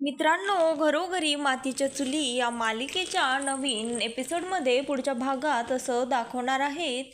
मित्रांनो, घरोघरी मातीच्या चुली या मालिकेच्या नवीन एपिसोडमध्ये पुढच्या भागात असं दाखवणार आहेत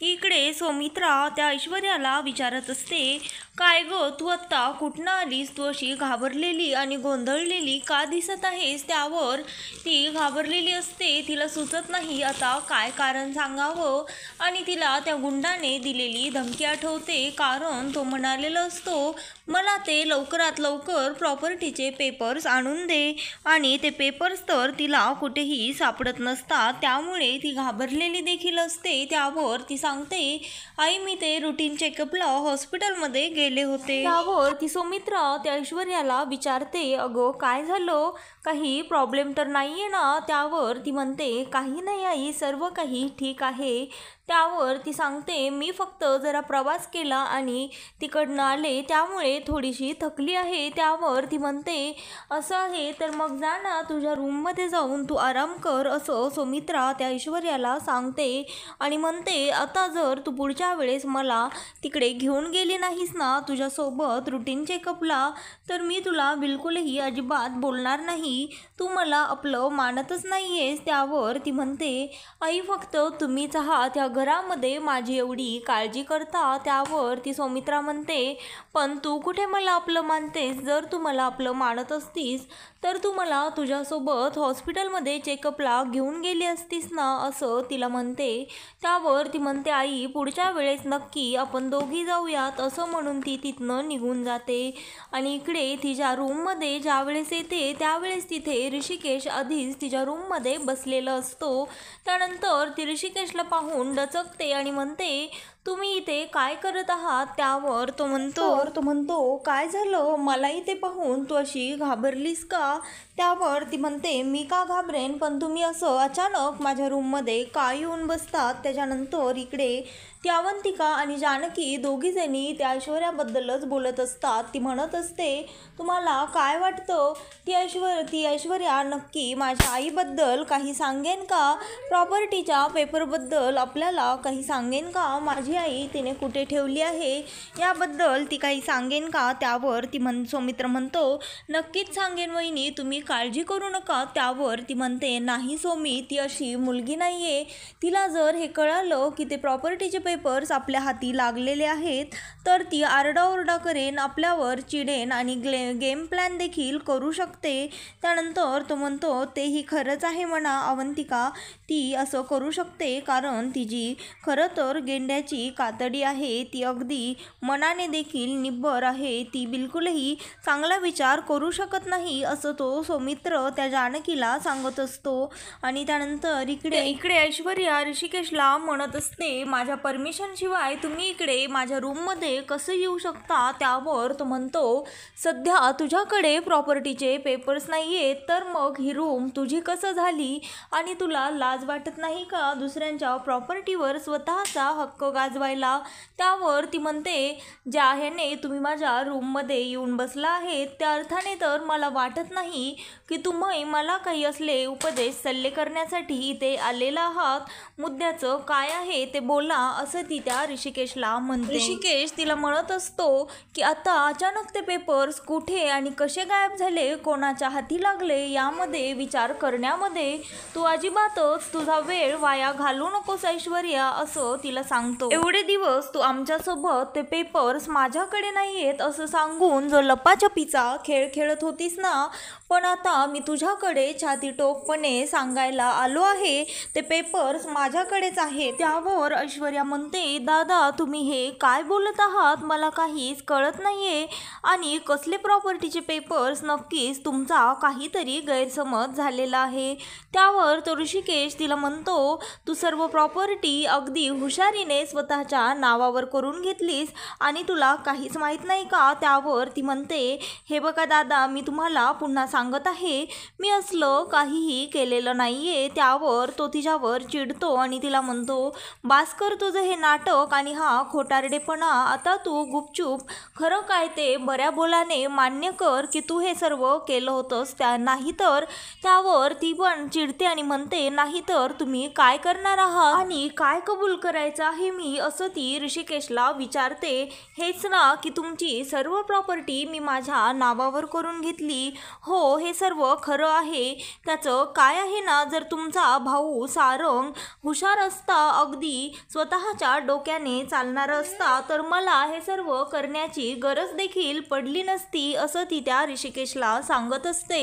की इकडे सौमित्रा त्या ऐश्वर्याला विचारत असते, काय गं तू आत्ता कुठनं आलीस? तू अशी घाबरलेली आणि गोंधळलेली का दिसत आहेस? त्यावर ती घाबरलेली असते. तिला सुचत नाही आता काय कारण सांगावं आणि तिला त्या गुंडाने दिलेली धमकी आठवते. कारण तो म्हणालेला असतो, मला ते लवकरात लवकर प्रॉपर्टीचे पेपर्स आणून दे आणि ते पेपर्स तर तिला कुठेही सापडत नसतात. त्यामुळे ती घाबरलेली देखील असते. त्यावर ती सांगते, आई मी ते रुटीन चेकअपला हॉस्पिटलमध्ये गेले होते. त्यावर ती सौमित्रा त्या ऐश्वर्याला विचारते, अगं काय झालं? काही प्रॉब्लेम तर नाही आहे ना? त्यावर ती म्हणते, काही नाही आई, सर्व काही ठीक आहे. त्यावर ती सांगते, मी फक्त जरा प्रवास केला आणि तिकडनं आले त्यामुळे थोडीशी थकली आहे. त्यावर ती म्हणते, असं आहे तर मग जा ना तुझ्या रूममध्ये जाऊन तू आराम कर, असं सौमित्रा त्या ऐश्वर्याला सांगते आणि म्हणते, आता जर तू पुढच्या वेळेस मला तिकडे घेऊन गेली नाहीस ना तुझ्यासोबत रुटीन चेकअपला, तर मी तुला बिलकुलही अजिबात बोलणार नाही. तू मला आपलं मानतच नाही आहेस. त्यावर ती म्हणते, आई फक्त तुम्हीच आहात या घरामध्ये, माझी एवढी काळजी करता. त्यावर ती सौमित्रा म्हणते, पण तू कुठे मला आपलं मानतेस? जर तू मला आपलं मानत असतीस तर तू मला तुझ्यासोबत हॉस्पिटलमध्ये चेकअपला घेऊन गेली असतीस ना, असं तिला म्हणते. त्यावर ती म्हणते, आई पुढच्या वेळेस नक्की आपण दोघी जाऊयात, असं म्हणून ती तिथनं निघून जाते. आणि इकडे तिच्या रूममध्ये ज्यावेळेस येते त्यावेळेस तिथे ऋषिकेश आधीच तिच्या रूममध्ये बसलेला असतो. त्यानंतर ती ऋषिकेशला पाहून डचकते आणि म्हणते, तुम्ही इथे काय करत आहात? त्यावर तो म्हणतो काय झालं? मला इथे पाहून तू अशी घाबरलीस का? त्यावर ती म्हणते, मी का घाबरेन, पण तुम्ही असं अचानक माझ्या रूममध्ये का येऊन बसतात? त्याच्यानंतर इकडे ती अवंतिका आणि जानकी दोघीजणी त्या ऐश्वर्याबद्दलच बोलत असतात. ती म्हणत असते, तुम्हाला काय वाटतं ती ऐश्वर्या नक्की माझ्या आईबद्दल काही सांगेन का? प्रॉपर्टीच्या पेपरबद्दल आपल्याला काही सांगेन का? माझी आई तिने कुठे ठेवली आहे याबद्दल ती काही सांगेन का? त्यावर सौमित्र म्हणतो, नक्कीच सांगेन वहिनी, तुम्ही काळजी करू नका. त्यावर ती म्हणते, नाही सौमी, ती अशी मुलगी नाही आहे. तिला जर हे कळालं की ते प्रॉपर्टीचे पेपर्स आपल्या हाती लागलेले आहेत तर ती आरडाओरडा करेन, आपल्यावर चिडेन आणि गेम प्लॅन देखील करू शकते. त्यानंतर तो म्हणतो, तेही खरंच आहे म्हणा अवंतिका, ती असं करू शकते कारण तिची खरं तर गेंड्याची कातडी आहे. ती अगदी मनाने देखील निब्बर आहे. ती बिलकुलही चांगला विचार करू शकत नाही, असं तो सौमित्र त्या जानकीला सांगत असतो. आणि त्यानंतर इकडे ऐश्वर्या ऋषिकेशला म्हणत असते, माझ्या परमिशन शिवाय तुम्ही इकडे माझ्या रूममध्ये कसं येऊ शकता? त्यावर तो म्हणतो, सध्या तुझ्याकडे प्रॉपर्टीचे पेपर्स नाही आहेत तर मग ही रूम तुझी कसं झाली? आणि तुला लाज वाटत नाही का दुसऱ्यांच्या प्रॉपर्टीवर स्वतःचा हक्क गाजवायला? त्यावर ती म्हणते, ज्या ह्याने तुम्ही माझ्या रूममध्ये येऊन बसला आहेत त्या अर्थाने तर मला वाटत नाही की तुम्ही मला काही असले उपदेश सल्ले करण्यासाठी इथे आलेला आहात. मुद्द्याचं काय आहे ते बोला, असं ती त्या ऋषिकेशला म्हणते. ऋषिकेश तिला म्हणत असतो की आता अचानक ते पेपर्स कुठे आणि कसे गायब झाले, कोणाच्या हाती लागले यामध्ये विचार करण्यामध्ये तू अजिबातच तुझा वेळ वाया घालू नकोस ऐश्वर्या, असं तिला सांगतो. एवढे दिवस तू आमच्यासोबत ते पेपर्स माझ्याकडे नाही आहेत असं सांगून जो लपाछपीचा खेळ खेळत होतीस ना, पण आता मी तुझ्याकडे छातीटोकपणे सांगायला आलो आहे, ते पेपर्स माझ्याकडेच आहेत. त्यावर ऐश्वर्या म्हणते, दादा तुम्ही हे काय बोलत आहात? मला काहीच कळत नाहीये. आणि कसले प्रॉपर्टीचे पेपर्स? नक्कीच तुमचा काहीतरी गैरसमज झालेला आहे. त्यावर तो ऋषिकेश तिला म्हणतो, तू सर्व प्रॉपर्टी अगदी हुशारीने स्वतःच्या नावावर करून घेतलीस आणि तुला काहीच माहीत नाही का? त्यावर ती म्हणते, हे बघा दादा, मी तुम्हाला पुन्हा सांगत आहे, मी असलं काहीही केलेलं नाहीये. त्यावर तो तिच्यावर चिडतो आणि तिला म्हणतो, बास कर तुझं हे नाटक आणि हा खोटारडेपणा. आता तू गुपचूप खरं काय ते बऱ्या बोलाने मान्य कर की तू हे सर्व केलं होतंस नाही तर. त्यावर ती पण चिडते आणि म्हणते, नाही तर तुम्ही काय करणार आहात आणि काय कबूल करायचं आहे मी आई असं ती ऋषिकेशला विचारते. हेच ना की तुमची सर्व प्रॉपर्टी मी माझ्या नावावर करून घेतली? हो, हे सर्व खरं आहे. त्याचं काय आहे ना, जर तुमचा भाऊ सारंग हुशार असता, अगदी स्वतःच्या डोक्याने चालणारा असता, तर मला हे सर्व करण्याची गरज देखील पडली नसती, असं ती त्या ऋषिकेशला सांगत असते.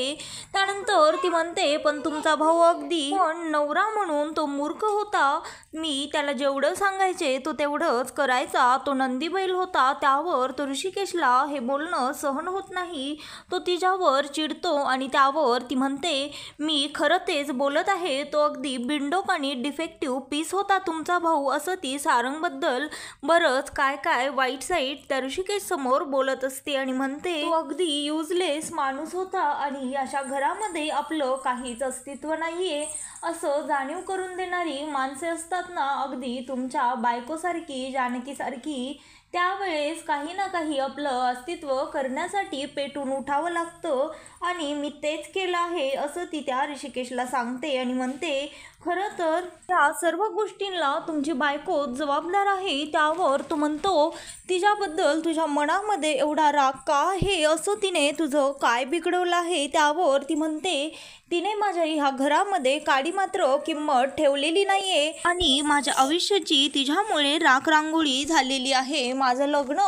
त्यानंतर ती म्हणते, पण तुमचा भाऊ अगदी पण नवरा म्हणून तो मूर्ख होता. मी त्याला जेवढं सांगायचे तो तेवढंच करायचा. तो नंदी बैल होता. त्यावर तो ऋषिकेशला हे बोलणं सहन होत नाही. तो तिच्यावर चिडतो आणि त्यावर ती म्हणते, मी खरं तेच बोलत आहे. तो अगदी बिंडोक आणि डिफेक्टिव्ह पीस होता तुमचा भाऊ, असं ती सारंगबद्दल बरंच काय काय वाईट साईट त्या ऋषिकेश समोर बोलत असते आणि म्हणते, तो अगदी युजलेस माणूस होता आणि अशा घरामध्ये आपलं काहीच अस्तित्व नाहीये असं जाणीव करून देणारी माणसे असतात ना, अगदी तुमच्या बायकोसारखी, जानकीसारखी, त्यावेळेस काही ना काही आपलं अस्तित्व करण्यासाठी पेटून उठावं लागतं आणि मी तेच केलं आहे, असं ती त्या ऋषिकेशला सांगते आणि म्हणते, खरं तर त्या सर्व गोष्टींना तुमची बायको जबाबदार आहे. त्यावर तो म्हणतो, तिच्याबद्दल तुझ्या मनामध्ये एवढा राग का आहे? असं तिने तुझं काय बिघडवलं आहे? त्यावर ती म्हणते, तिने माझ्या ह्या घरामध्ये काडी मात्र किंमत ठेवलेली नाहीये आणि माझ्या आयुष्याची तिच्यामुळे राखरांगोळी झालेली आहे. माझं लग्न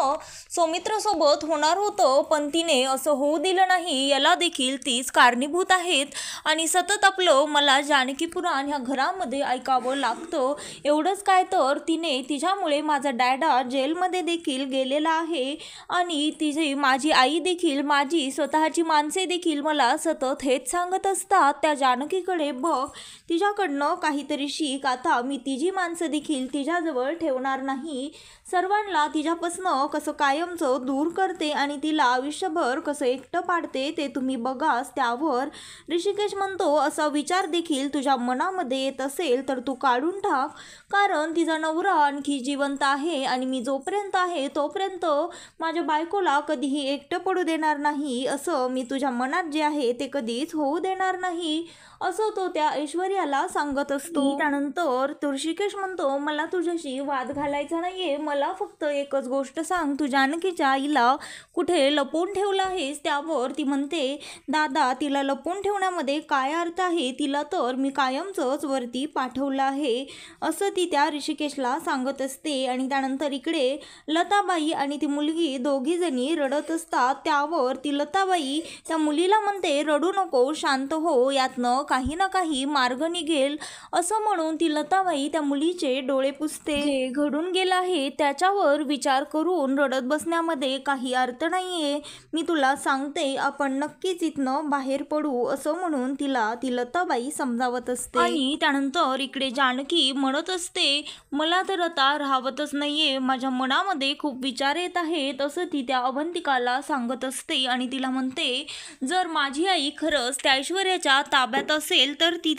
सौमित्रसोबत होणार होतं, पण तिने असं होऊ दिलं नाही. याला देखील तीच कारणीभूत आहेत आणि सतत आपलं मला जानकीपुराण ह्या घरामध्ये ऐकावं लागतं. एवढंच काय तर तिने तिच्यामुळे माझा डॅडा जेलमध्ये देखील गेलेला आहे आणि तिची माझी आई देखील, माझी स्वतःची माणसे देखील मला सतत हेच सांगत असतात, त्या जानकीकडे बघ, तिच्याकडनं काहीतरी शिक. आता मी तिची माणसं देखील तिच्याजवळ ठेवणार नाही. सर्वांना तिच्यापासनं कसं कायमचं दूर करते आणि तिला आयुष्यभर कसं एकटं पाडते ते तुम्ही बघाच. त्यावर ऋषिकेश म्हणतो, असा विचार देखील तुझ्या मनामध्ये येत असेल तर तू काढून टाक, कारण तिचा नवरा आणखी जिवंत आहे आणि मी जोपर्यंत आहे तोपर्यंत माझ्या बायकोला कधीही एकटं पडू देणार नाही. असं मी तुझ्या मनात जे आहे ते कधीच होऊ देणार नाही, असं तो त्या ऐश्वर्याला सांगत असतो. त्यानंतर तो ऋषिकेश म्हणतो, मला तुझ्याशी वाद घालायचा नाहीये, मला फक्त एकच गोष्ट सांग, तू जानकीच्या आईला कुठे लपवून ठेवलं आहेस? त्यावर ती म्हणते, दादा, तिला लपवून ठेवण्यामध्ये काय अर्थ आहे? तिला तर मी कायमचंच वरती पाठवलं आहे, असं ती त्या ऋषिकेशला सांगत असते. आणि त्यानंतर इकडे लताबाई आणि ती मुलगी दोघी जणी रडत असतात. त्यावर ती लताबाई त्या मुलीला म्हणते, रडू नको, शांत हो, यातनं काही ना काही मार्ग निघेल, असं म्हणून ती लताबाई त्या मुलीचे डोळे पुसते. जे घडून गेलं आहे त्याच्यावर विचार करून रडत बसण्यामध्ये काही अर्थ नाहीये. मी तुला सांगते, आपण नक्कीच इथनं बाहेर पडू, असं म्हणून तिला ती लताबाई समजावत असते. आणि त्यानंतर इकडे जानकी म्हणत असते, मला तर आता राहवतच नाहीये, माझ्या मनामध्ये खूप विचार येत आहेत, असं ती त्या अवंतिकाला सांगत असते. आणि तिला म्हणते, जर माझी आई खरंच त्या ऐश्वर्याच्या ताब्यात असेल तर ती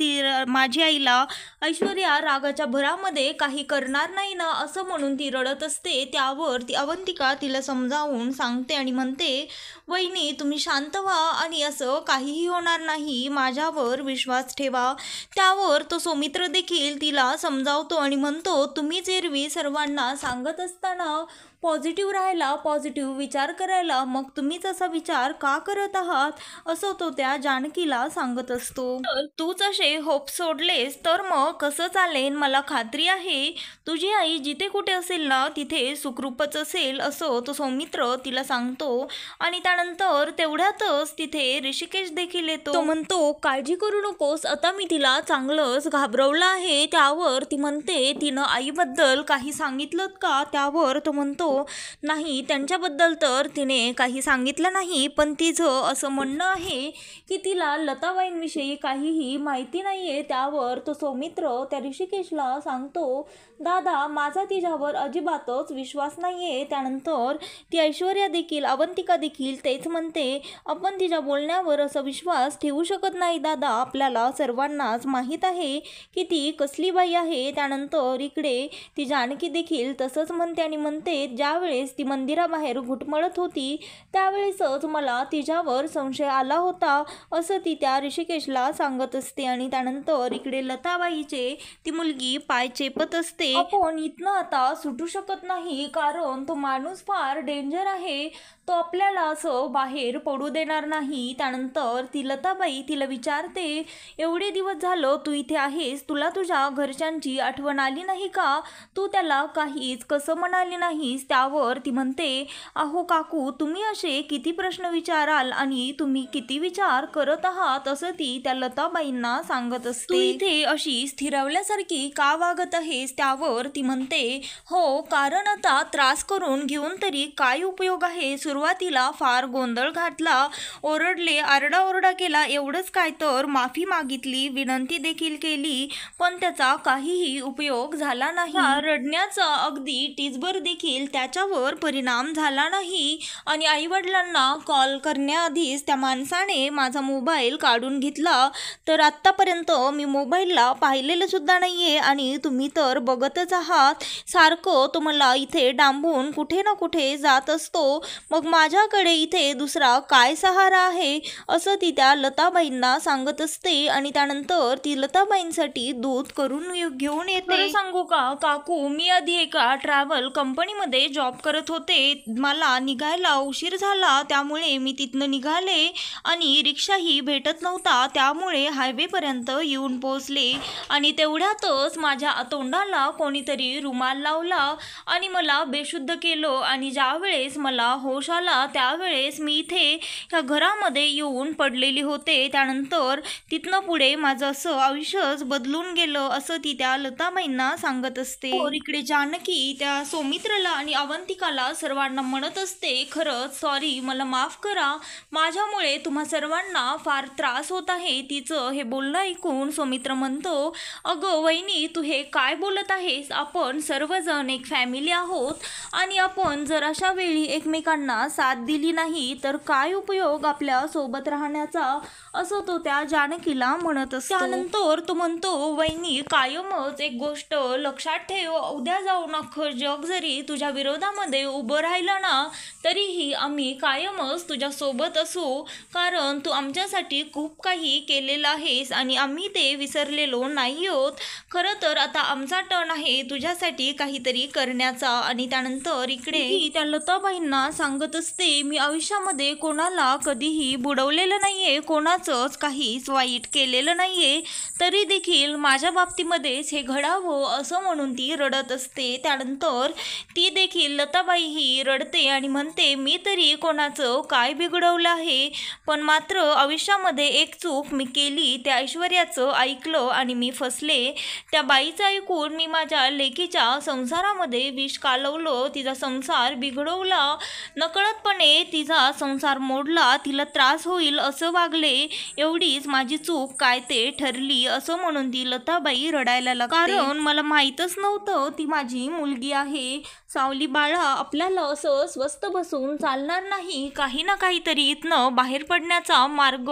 माझी आईला ऐश्वर्या रागाच्या भरामध्ये काही करणार नाही ना, असं म्हणून ती रडत असते. त्यावर ती अवंतिका तिला समजावून सांगते आणि म्हणते, वहिनी, तुम्ही शांत व्हा आणि असं काहीही होणार नाही, माझ्यावर विश्वास ठेवा. त्यावर तो सौमित्र देखील तिला समजावतो आणि म्हणतो, तुम्ही एरवी सर्वांना सांगत असताना पॉझिटिव्ह राहायला, पॉझिटिव्ह विचार करायला, मग तुम्हीच असा विचार का करत आहात, असं तो त्या जानकीला सांगत असतो. तूच असे होप सोडलेस तर मग कसं चालेल? मला खात्री आहे तुझी आई जिथे कुठे असेल ना तिथे सुखरूपच असेल, असं तो सौमित्र तिला सांगतो. आणि त्यानंतर तेवढ्यातच तिथे ऋषिकेश देखील येतो. तो म्हणतो, काळजी करू नकोस, आता मी तिला चांगलंच घाबरवलं आहे. त्यावर ती म्हणते, तिनं आईबद्दल काही सांगितलं का? त्यावर तो म्हणतो, नाही, त्यांच्याबद्दल तर तिने काही सांगितलं नाही, पण तिचं असं म्हणणं आहे की तिला लताबाईंविषयी काहीही माहिती नाहीये. त्यावर तो सौमित्र त्या ऋषिकेशला सांगतो, दादा, माझा तिच्यावर अजिबातच विश्वास नाहीये. त्यानंतर ती ऐश्वर्या देखील, अवंतिका देखील तेच म्हणते, आपण तिच्या बोलण्यावर असा विश्वास ठेवू शकत नाही दादा, आपल्याला सर्वांनाच माहीत आहे की ती कसली बाई आहे. त्यानंतर इकडे ती जानकी देखील तसंच म्हणते आणि म्हणते, ज्यावेळेस ती मंदिराबाहेर घुटमळत होती त्यावेळेसच मला तिच्यावर संशय आला होता असं ती त्या ऋषिकेशला सांगत असते. आणि त्यानंतर इकडे लताबाईचे ती मुलगी पाय चेपत असते. आपण इथनं आता सुटू शकत नाही कारण तो माणूस फार डेंजर आहे, तो आपल्याला असं बाहेर पडू देणार नाही. त्यानंतर ती लताबाई तिला विचारते, एवढे दिवस झालं तू इथे आहेस, तुला तुझ्या घरच्यांची आठवण आली नाही का? तू त्याला काहीच कसं म्हणाली नाहीस? त्यावर ती म्हणते, अहो काकू, तुम्ही असे किती प्रश्न विचाराल आणि तुम्ही किती विचार करत आहात असं ती त्या लताबाईंना सांगत असते. तू इथे अशी स्थिरावल्यासारखी का वागत आहेस? त्यावर ती म्हणते, हो कारण आता त्रास करून घेऊन तरी काय उपयोग आहे? सुरुवातीला फार गोंधळ घातला, ओरडले, आरडाओरडा केला, एवढंच काय तर माफी मागितली, विनंती देखील केली, पण त्याचा काहीही उपयोग झाला नाही. रडण्याचा अगदी टिचभर देखील त्याच्यावर परिणाम झाला नाही. आणि आईवडिलांना कॉल करण्याआधीच त्या माणसाने माझा मोबाईल काढून घेतला, तर आत्तापर्यंत मी मोबाईलला पाहिलेलं सुद्धा नाहीये आणि तुम्ही तर बघतच आहात, सारखं तो मला इथे डांबून कुठे ना कुठे जात असतो, मग माझ्याकडे इथे दुसरा काय सहारा आहे असं ती त्या लताबाईंना सांगत असते. आणि त्यानंतर ती लताबाईंसाठी दूध करून घेऊन येते. सांगू का काकू, मी आधी एका ट्रॅव्हल कंपनीमध्ये जॉब करत होते, मला निघायला उशीर झाला त्यामुळे मी तिथनं निघाले आणि रिक्षाही भेटत नव्हता, त्यामुळे हायवेपर्यंत येऊन पोहोचले आणि तेवढ्यातच माझ्या तोंडाला कोणीतरी रुमाल लावला आणि मला बेशुद्ध केलं आणि ज्यावेळेस मला होश आला त्यावेळेस मी इथे ह्या घरामध्ये येऊन पडलेली होते. त्यानंतर तिथनं पुढे माझं असं आयुष्यच बदलून गेलं असं ती त्या लताबाईंना सांगत असते. इकडे जानकी त्या सौमित्रला आणि अवंतिकाला सर्वांना म्हणत असते, खरंच सॉरी, मला माफ करा, माझ्यामुळे तुम्हा सर्वांना फार त्रास होत आहे. तिचं हे बोलणं ऐकून सौमित्र म्हणतो, अगं वहिनी, तू हे काय बोलत आहेस? आपण सर्वजण एक फॅमिली आहोत आणि आपण जर अशा वेळी एकमेकांना साथ दिली नाही तर काय उपयोग आपल्या सोबत राहण्याचा असं तो त्या जानकीला म्हणत असतो. त्यानंतर तो म्हणतो, वहिनी, कायमच एक गोष्ट लक्षात ठेव, उद्या जाऊन अख्खं जग जरी तुझ्या विरोधामध्ये उभं राहिलं ना तरीही आम्ही कायमच तुझ्या सोबत असू, कारण तू आमच्यासाठी खूप काही केलेलं आहेस आणि आम्ही ते विसरलेलो नाही आहोत. खरं तर आता आमचा टर्न आहे तुझ्यासाठी काहीतरी करण्याचा. आणि त्यानंतर इकडे त्या लताबाईंना सांगत असते, मी आयुष्यामध्ये कोणाला कधीही बुडवलेलं नाहीये, कोणाचंच काहीच वाईट केलेलं नाहीये, तरी देखील माझ्या बाबतीमध्येच हे घडावं असं म्हणून ती रडत असते. त्यानंतर ती देखील लताबाई ही रडते आणि म्हणते, मी तरी कोणाचं काय बिघडवलं आहे, पण मात्र आयुष्यामध्ये एक चूक मी केली, त्या ऐश्वर्याचं ऐकलं आणि मी फसले. त्या बाईचं ऐकून मी माझ्या लेकीच्या संसारामध्ये विष कालवलं, तिचा संसार बिघडवला, नकळतपणे तिचा संसार मोडला, तिला त्रास होईल असं वागले, एवढीच माझी चूक काय ते ठरली असं म्हणून ती लताबाई रडायला लागते. कारण मला माहीतच नव्हतं ती माझी मुलगी आहे. सावली बाळा, आपल्याला असं स्वस्थ बसून चालणार नाही, काही ना काहीतरी इथनं बाहेर पडण्याचा मार्ग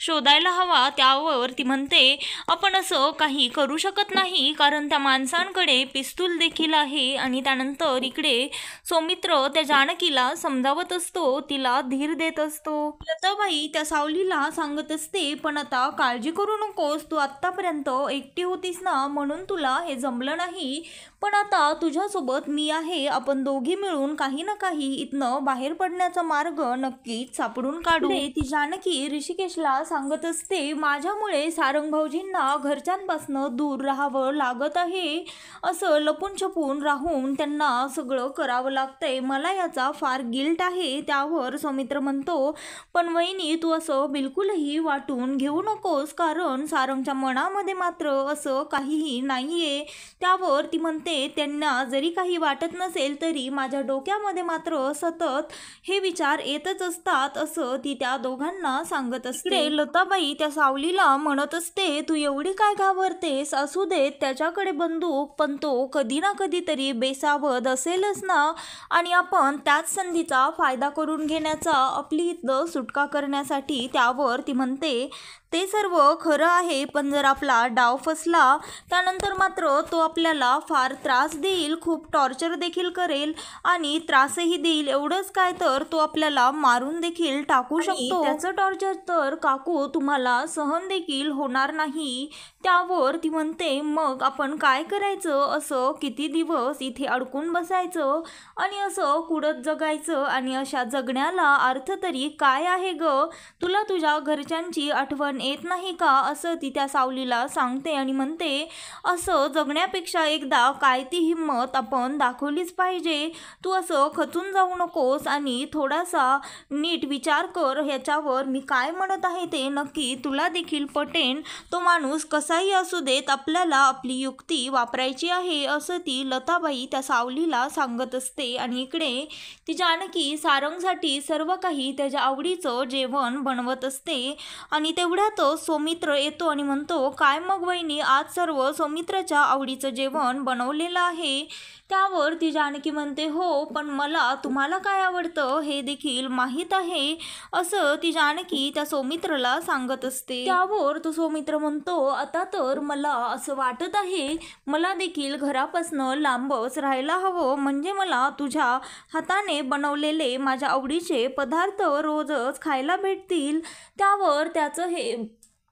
शोधायला हवा. त्यावर ती म्हणते, आपण असं काही करू शकत नाही कारण त्या माणसांकडे पिस्तूल देखील आहे. आणि त्यानंतर इकडे सौमित्र त्या जानकीला समजावत असतो, तिला धीर देत असतो. लताबाई त्या सावलीला सांगत असते, पण आता काळजी करू नकोस, तू आत्तापर्यंत एकटी होतीस ना म्हणून तुला हे जमलं नाही, पण आता तुझ्यासोबत मी आहे, आपण दोघी मिळून काही ना काही इथनं बाहेर पडण्याचा मार्ग नक्कीच सापडून काढू. ती जानकी ऋषिकेशला सांगत असते, माझ्यामुळे सारंग भाऊजींना घरच्यांपासनं दूर राहावं लागत आहे, असं लपून छपून राहून त्यांना सगळं करावं लागतंय, मला याचा फार गिल्ट आहे. त्यावर सौमित्र म्हणतो, पण वहिनी, तू असं बिलकुलही वाटून घेऊ नकोस, कारण सारंगच्या मनामध्ये मात्र असं काहीही नाहीये. त्यावर ती म्हणते, त्यांना जरी काही वाटत नसेल तरी माझ्या डोक्यामध्ये मात्र सतत हे विचार येतच असतात असं ती त्या दोघांना सांगत असते. लताबाई त्या सावलीला म्हणत असते, तू एवढी काय घाबरतेस, असू देत त्याच्याकडे बंदूक, पण तो कधी ना कधीतरी बेसावध असेलच ना, आणि आपण त्याच संधीचा आपला फायदा करून घेण्याचा, आपली इथं सुटका करण्यासाठी त्यावर ती म्हणते, ते सर्व खरं आहे, पण जर आपला डाव फसला त्यानंतर मात्र तो आपल्याला फार त्रास देईल, खूप टॉर्चर देखील करेल आणि त्रासही देईल. एवढंच काय तर तो आपल्याला मारून देखील टाकू शकतो. त्याचं टॉर्चर तर काकू तुम्हाला सहन देखील होणार नाही. त्यावर ती म्हणते, मग आपण काय करायचं? असं किती दिवस इथे अडकून बसायचं आणि असं कुडत जगायचं आणि अशा जगण्याला अर्थ तरी काय आहे ग? तुला तुझ्या घरच्यांची आठवण येत नाही का? असं ती त्या सावलीला सांगते आणि म्हणते, असं जगण्यापेक्षा एकदा काय ती हिंमत आपण दाखवलीच पाहिजे. तू असं खचून जाऊ नकोस आणि थोडासा नीट विचार कर ह्याच्यावर मी काय म्हणत आहे ते नक्की तुला देखील पटेन. तो माणूस कसाही असू देत, आपल्याला आपली युक्ती वापरायची आहे, असं ती लताबाई त्या सावलीला सांगत असते. आणि इकडे ती जानकी सारंगसाठी सर्व काही त्याच्या आवडीचं जेवण बनवत असते आणि तेवढ्यातच सौमित्र येतो आणि म्हणतो, काय मग वहिनी, आज सर्व सौमित्राच्या आवडीचं जेवण बनवलेलं आहे. त्यावर ती जानकी म्हणते, हो, पण मला तुम्हाला काय आवडतं हे देखील माहीत आहे, असं ती जानकी त्या सौमित्रला सांगत असते. त्यावर तो सौमित्र म्हणतो, आता तर मला असं वाटत आहे, मला देखील घरापासनं लांबच राहायला हवं, म्हणजे मला तुझ्या हाताने बनवलेले माझ्या आवडीचे पदार्थ रोजच खायला भेटतील. त्यावर त्याचं हे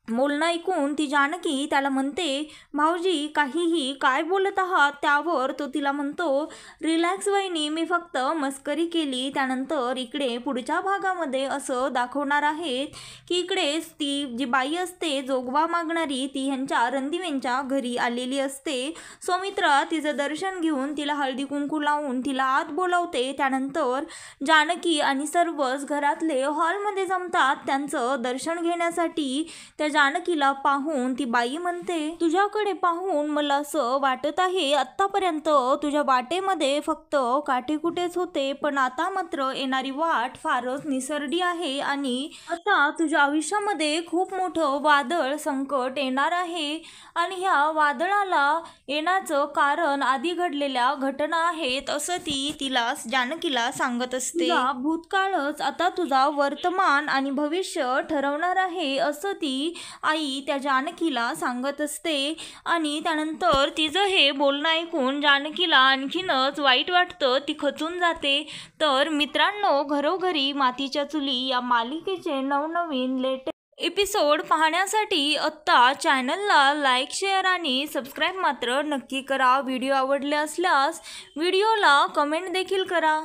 बोलणं ऐकून ती जानकी त्याला म्हणते, भाऊजी काहीही काय बोलत आहात? त्यावर तो तिला म्हणतो, रिलॅक्स वहिनी, मी फक्त मस्करी केली. त्यानंतर इकडे पुढच्या भागामध्ये असं दाखवणार आहेत की इकडे ती जी बाई असते जोगवा मागणारी, ती ह्यांच्या रणदिवेंच्या घरी आलेली असते. सौमित्रा तिचं दर्शन घेऊन तिला हळदी कुंकू लावून तिला आत बोलावते. त्यानंतर जानकी आणि सर्वच घरातले हॉलमध्ये जमतात त्यांचं दर्शन घेण्यासाठी. त्या जानकीला पाहून ती बाई म्हणते, तुझ्याकडे पाहून मला असं वाटत आहे, आत्तापर्यंत तुझ्या वाटेमध्ये फक्त काटेकुटेच होते, पण आता मात्र येणारी वाट फारच निसरडी आहे आणि आता तुझ्या आयुष्यामध्ये खूप मोठं वादळ संकट येणार आहे आणि ह्या वादळाला येण्याचं कारण आधी घडलेल्या घटना आहेत, असं ती तिला जानकीला सांगत असते. भूतकाळच आता तुझा वर्तमान आणि भविष्य ठरवणार आहे, असं ती आई त्या जानकीला सांगत असते. आणि त्यानंतर तिचं हे बोलणं ऐकून जानकीला आणखीनच वाईट वाटतं, ती खचून जाते. तर मित्रांनो, घरोघरी मातीच्या चुली या मालिकेचे नवनवीन लेटेस्ट एपिसोड पाहण्यासाठी आत्ता चॅनलला लाईक, शेअर आणि सबस्क्राईब मात्र नक्की करा. व्हिडिओ आवडले असल्यास व्हिडिओला कमेंट देखील करा.